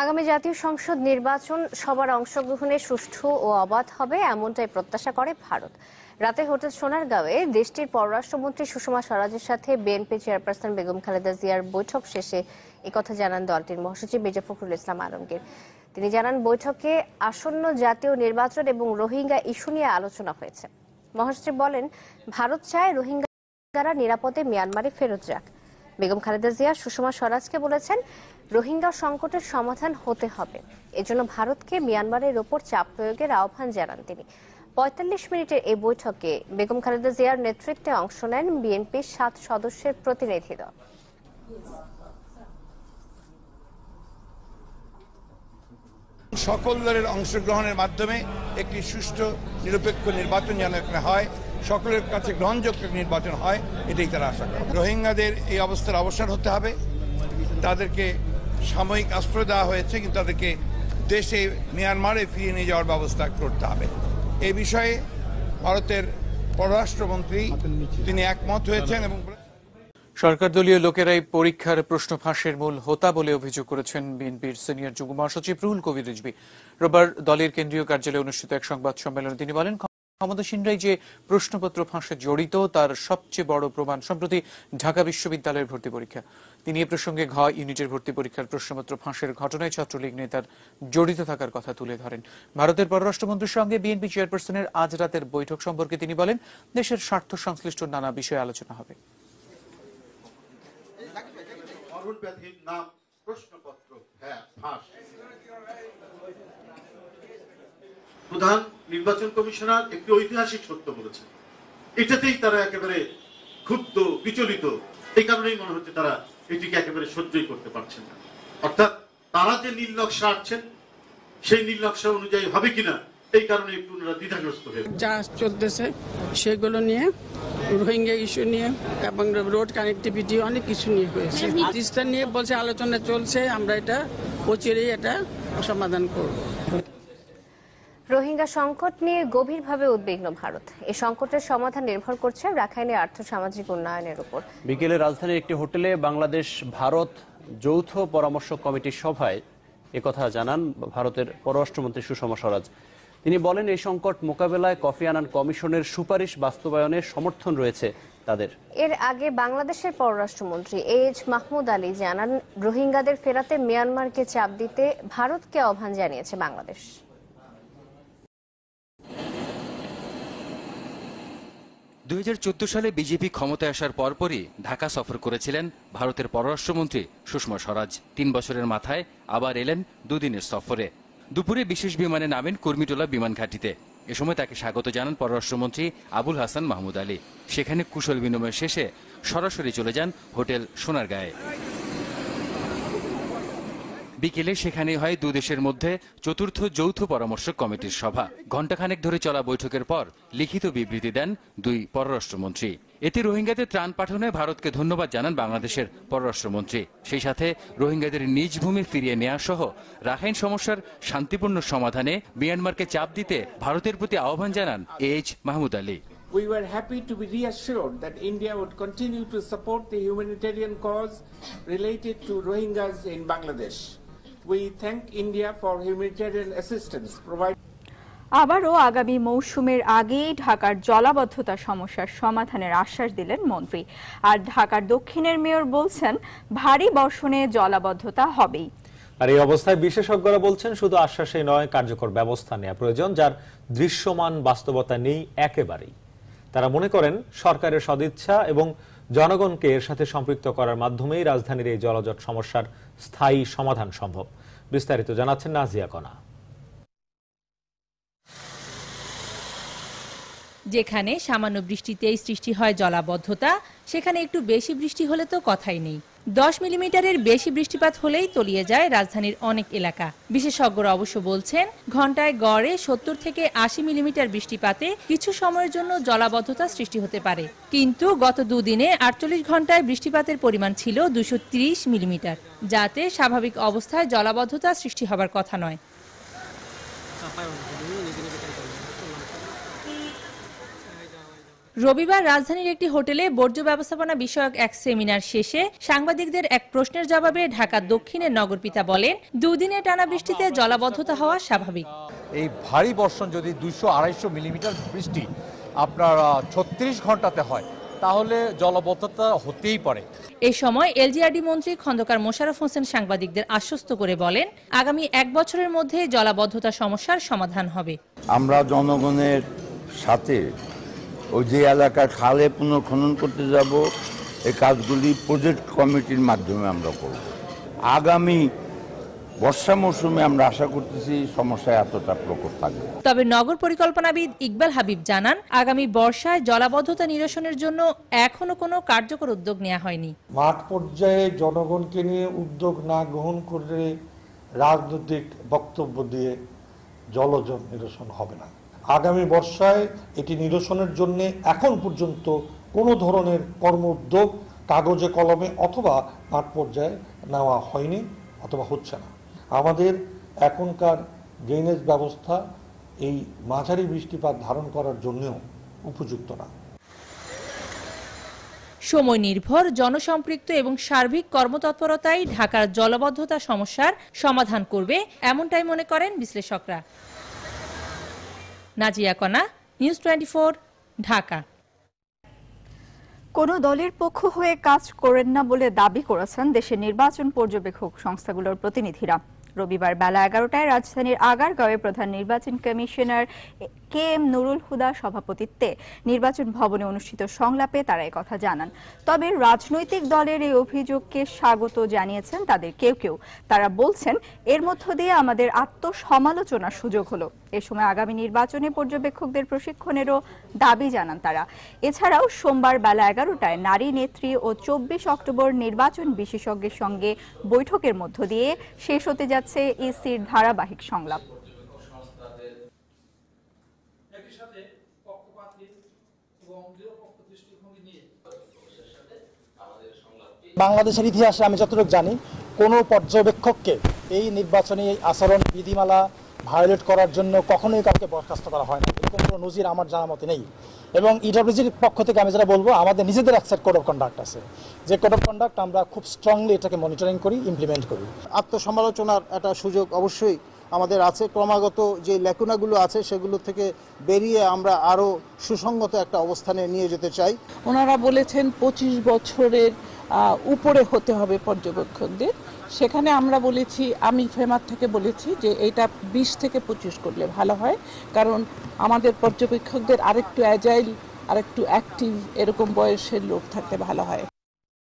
আগামী জাতীয় সংসদ নির্বাচন সবার অংশগ্রহণে সুষ্ঠু ও অবাধ হবে এমনটাই প্রত্যাশা করে ভারত। রাতে হোটেল সোনারগাঁওয়ে দেশটির পররাষ্ট্রমন্ত্রী সুষমা স্বরাজের সাথে বিএনপি চেয়ারপারসন বেগম খালেদা জিয়ার বৈঠক শেষে একথা জানান দলটির মহাসচিব মির্জা ফখরুল ইসলাম আলমগীর। তিনি জানান, বৈঠকে আসন্ন জাতীয় নির্বাচন এবং রোহিঙ্গা ইস্যু নিয়ে আলোচনা হয়েছে। মহাসচিব বলেন, ভারত চায় রোহিঙ্গারা নিরাপদে মিয়ানমারে ফেরত যাক। বেগম খালেদা জিয়া সুষমা স্বরাজকে বলেছেন, রোহিঙ্গা সংকটের সমাধান হতে হবে, এজন্য ভারতকে মিয়ানমারের ওপর চাপ প্রয়োগের আহ্বান জানান তিনি। ৪৫ মিনিটের এই বৈঠকে বেগম খালেদা জিয়ার নেতৃত্বে অংশ নেন বিএনপির ৭ সদস্যের প্রতিনিধি দল। সকল দলের অংশগ্রহণের মাধ্যমে একটি সুষ্ঠু নিরপেক্ষ নির্বাচন যেন এখানে হয়, সকলের কাছে গ্রহণযোগ্য নির্বাচন হয়, এটাই তারা আশা করে। রোহিঙ্গাদের এই অবস্থার অবসান হতে হবে। তাদেরকে সাময়িক আশ্রয় দেওয়া হয়েছে, কিন্তু তাদেরকে দেশে মিয়ানমারে ফিরিয়ে নিয়ে যাওয়ার ব্যবস্থা করতে হবে। এই বিষয়ে ভারতের পররাষ্ট্রমন্ত্রী তিনি একমত হয়েছেন এবং সরকার দলীয় লোকেরাই পরীক্ষার প্রশ্ন ফাঁসের মূল হোতা বলে অভিযোগ করেছেন বিএনপির সিনিয়র যুগ্ম মহাসচিব রুহুল কবির রিজভী। রোববার দলের কেন্দ্রীয় কার্যালয়ে অনুষ্ঠিত এক সংবাদ সম্মেলনে তিনি বলেন, ক্ষমতাসীনরাই যে প্রশ্নপত্র ফাঁসে জড়িত তার সবচেয়ে বড় প্রমাণ সম্প্রতি ঢাকা বিশ্ববিদ্যালয়ের ভর্তি পরীক্ষা। তিনি এ প্রসঙ্গে ঘ ইউনিটের ভর্তি পরীক্ষার প্রশ্নপত্র ফাঁসের ঘটনায় ছাত্রলীগ নেতার জড়িত থাকার কথা তুলে ধরেন। ভারতের পররাষ্ট্রমন্ত্রীর সঙ্গে বিএনপি চেয়ারপারসনের আজ রাতের বৈঠক সম্পর্কে তিনি বলেন, দেশের স্বার্থ সংশ্লিষ্ট নানা বিষয়ে আলোচনা হবে। প্রধান নির্বাচন কমিশনার একটি ঐতিহাসিক সত্য বলেছেন, এটাতেই তারা একেবারে ক্ষুব্ধ বিচলিত। এই কারণেই মনে হচ্ছে তারা এটিকে একেবারে সহ্যই করতে পারছেন না। অর্থাৎ তারা যে নীল নকশা আঁটছেন সেই নীল নকশা অনুযায়ী হবে কিনা, এই কারণে একটু ওনারা দ্বিধাগ্রস্ত হয়ে যা চলতেছে সেগুলো নিয়ে, রোহিঙ্গা ইস্যু নিয়ে এবং রোড কানেক্টিভিটি অনেক কিছু নিয়ে হয়েছে। তিস্তা নিয়ে বলছে আলোচনা চলছে, আমরা এটা অচিরেই এটা সমাধান করব। রোহিঙ্গা সংকট নিয়ে গভীরভাবে উদ্বিগ্ন ভারত। এই সংকটের সমাধান নির্ভর করছে রাখাইনের আর্থসামাজিক উন্নয়নের উপর। বিকেলে রাজধানীর একটি হোটেলে বাংলাদেশ ভারত যৌথ পরামর্শ কমিটির সভায় একথা জানান ভারতের পররাষ্ট্রমন্ত্রী সুষমা স্বরাজ। তিনি বলেন, এই সংকট মোকাবেলায় কোফি আনান কমিশনের সুপারিশ বাস্তবায়নের সমর্থন রয়েছে তাদের। এর আগে বাংলাদেশের পররাষ্ট্রমন্ত্রী এইচ মাহমুদ আলী জানান, রোহিঙ্গাদের ফেরাতে মিয়ানমারকে চাপ দিতে ভারতকে আহ্বান জানিয়েছে বাংলাদেশ। 2014 সালে বিজেপি ক্ষমতায় আসার পরপরই ঢাকা সফর করেছিলেন ভারতের পররাষ্ট্রমন্ত্রী সুষমা স্বরাজ। 3 বছরের মাথায় আবার এলেন দুদিনের সফরে। দুপুরে বিশেষ বিমানে নামেন কুর্মিটোলা বিমান ঘাঁটিতে। এ সময় তাকে স্বাগত জানান পররাষ্ট্রমন্ত্রী আবুল হাসান মাহমুদ আলী। সেখানে কুশল বিনিময় শেষে সরাসরি চলে যান হোটেল সোনারগাঁয়ে। বিকেলে সেখানে হয় দুদেশের মধ্যে চতুর্থ যৌথ পরামর্শ কমিটির সভা। ঘণ্টাখানেক ধরে চলা বৈঠকের পর লিখিত বিবৃতি দেন দুই পররাষ্ট্রমন্ত্রী। এতে রোহিঙ্গাদের ত্রাণ পাঠানোয় ভারতকে ধন্যবাদ জানান বাংলাদেশের পররাষ্ট্রমন্ত্রী। সেই সাথে রোহিঙ্গাদের নিজ ভূমি ফিরিয়ে নেওয়া সহ রাখাইন সমস্যার শান্তিপূর্ণ সমাধানে মিয়ানমারকে চাপ দিতে ভারতের প্রতি আহ্বান জানান H Mahmud Ali. We were happy to be reassured that India would continue to support the humanitarian cause related to Rohingyas in Bangladesh. We thank India for humanitarian assistance provided. আবারও আগামী মৌসুমের আগেই ঢাকার জলাবদ্ধতা সমস্যার সমাধানের আশ্বাস দিলেন মন্ত্রী। আর ঢাকার দক্ষিণের মেয়র বলছেন, ভারী বর্ষণে জলাবদ্ধতা হবেই। আর এই অবস্থায় বিশেষজ্ঞরা বলছেন, শুধু আশ্বাসে নয়, কার্যকর ব্যবস্থা নেওয়া প্রয়োজন, যার দৃশ্যমান বাস্তবতা নেই একেবারেই। তারা মনে করেন, সরকারের সদিচ্ছা এবং জনগণকে এর সাথে সম্পৃক্ত করার মাধ্যমেই রাজধানীর এই জলজট সমস্যার স্থায়ী সমাধান সম্ভব। বিস্তারিত জানাচ্ছেন নাজিয়া কণা। যেখানে সামান্য বৃষ্টিতেই সৃষ্টি হয় জলাবদ্ধতা, সেখানে একটু বেশি বৃষ্টি হলে তো কথাই নেই। 10 মিলিমিটারের বেশি বৃষ্টিপাত হলেই তলিয়ে যায় রাজধানীর অনেক এলাকা। বিশেষজ্ঞরা অবশ্য বলছেন, ঘন্টায় গড়ে 70 থেকে 80 মিলিমিটার বৃষ্টিপাতে কিছু সময়ের জন্য জলাবদ্ধতা সৃষ্টি হতে পারে। কিন্তু গত দুদিনে 48 ঘন্টায় বৃষ্টিপাতের পরিমাণ ছিল 230 মিলিমিটার, যাতে স্বাভাবিক অবস্থায় জলাবদ্ধতা সৃষ্টি হবার কথা নয়। রবিবার রাজধানীর একটি হোটেলে বর্জ্য ব্যবস্থাপনা বিষয়ক এক সেমিনার শেষে সাংবাদিকদের এক প্রশ্নের জবাবে ঢাকা দক্ষিণের নগরপিতা বলেন, দুদিনে টানা বৃষ্টিতে জলাবদ্ধতা হওয়া স্বাভাবিক। এই ভারী বর্ষণ যদি 200-250 মিলিমিটার বৃষ্টি আপনার 36 ঘন্টাতে হয় তাহলে জলাবদ্ধতা হতেই পারে। এই সময় এলজিআরডি মন্ত্রী খন্দকার মোশাররফ হোসেন সাংবাদিকদের আশ্বস্ত করে বলেন, আগামী 1 বছরের মধ্যে জলাবদ্ধতা সমস্যার সমাধান হবে। আমরা জনগণের সাথে ওই যে এলাকার খালে পুনর্খনন করতে যাব, এই কাজগুলি প্রজেক্ট কমিটির মাধ্যমে আমরা করব। আগামী বর্ষা মৌসুমে আমরা আশা করতেছি সমস্যা এতটা প্রকট থাকবে। তবে নগর পরিকল্পনাবিদ ইকবাল হাবিব জানান, আগামী বর্ষায় জলাবদ্ধতা নিরসনের জন্য এখনো কোনো কার্যকর উদ্যোগ নেওয়া হয়নি। মাঠ পর্যায়ে জনগণকে নিয়ে উদ্যোগ না গ্রহণ করে রাজনৈতিক বক্তব্য দিয়ে জলজ নিরসন হবে না। আগামী বর্ষায় এটি নিরসনের জন্য এখন পর্যন্ত কোনো ধরনের কর্ম উদ্যোগ কাগজে কলমে অথবা মাঠ পর্যায়ে নেওয়া হয়নি অথবা হচ্ছে না। আমাদের এখনকার ড্রেনেজ ব্যবস্থা এই মাঝারি বৃষ্টিপাত ধারণ করার জন্যও উপযুক্ত না। সময় নির্ভর, জনসম্পৃক্ত এবং সার্বিক কর্মতৎপরতাই ঢাকার জলাবদ্ধতা সমস্যার সমাধান করবে, এমনটাই মনে করেন বিশ্লেষকরা। নাজিয়া কণা, নিউজ 24, ঢাকা। কোনো দলের পক্ষ হয়ে কাজ করেন না বলে দাবি করেছেন দেশের নির্বাচন পর্যবেক্ষক সংস্থাগুলোর প্রতিনিধিরা। রবিবার বেলা 11টায় রাজধানীর আগারগাঁওয়ে প্রধান নির্বাচন কমিশনার KM নুরুল হুদা সভাপতিত্বে নির্বাচন ভবনে অনুষ্ঠিত সংলাপে তারা কথা জানান। তবে রাজনৈতিক দলের এই অভিযোগকে স্বাগত জানিয়েছেন তাদের কেউ কেউ। তারা বলছেন, এর মধ্য দিয়ে আমাদের আত্মসমালোচনার সুযোগ হলো। এ সময় আগামী নির্বাচনে পর্যবেক্ষকদের প্রশিক্ষণেরও দাবি জানান তারা। এছাড়াও সোমবার বেলা 11টায় নারী নেত্রী ও 24 অক্টোবর নির্বাচন বিশেষজ্ঞের সঙ্গে বৈঠকের মধ্য দিয়ে শেষ হতে যাচ্ছে ইসির ধারাবাহিক সংলাপ। বাংলাদেশের ইতিহাসে আমি যতটুকু জানি, কোনো পর্যবেক্ষককে এই নির্বাচনী আচরণ বিধিমালা ভায়োলেট করার জন্য কখনোই কাউকে বরখাস্ত করা হয় না। এরকম কোনো নজির আমার জানা মতে নেই। এবং ইডব্লিউজির পক্ষ থেকে আমি যেটা বলবো, আমাদের নিজেদের একটা কোড অফ কন্ডাক্ট আছে, যে কোড অফ কন্ডাক্ট আমরা খুব স্ট্রংলি এটাকে মনিটরিং করি, ইমপ্লিমেন্ট করি। আত্মসমালোচনার একটা সুযোগ অবশ্যই আমাদের আছে। ক্রমাগত যে ল্যাকুনাগুলো আছে সেগুলো থেকে বেরিয়ে আমরা আরও সুসংগত একটা অবস্থানে নিয়ে যেতে চাই। ওনারা বলেছেন 25 বছরের উপরে হতে হবে পর্যবেক্ষকদের। সেখানে আমরা বলেছি, আমি ফেমার থেকে বলেছি যে এটা 20 থেকে 25 করলে ভালো হয়, কারণ আমাদের পর্যবেক্ষকদের আরেকটু অ্যাজাইল, আরেকটু অ্যাক্টিভ এরকম বয়সের লোক থাকতে ভালো হয়।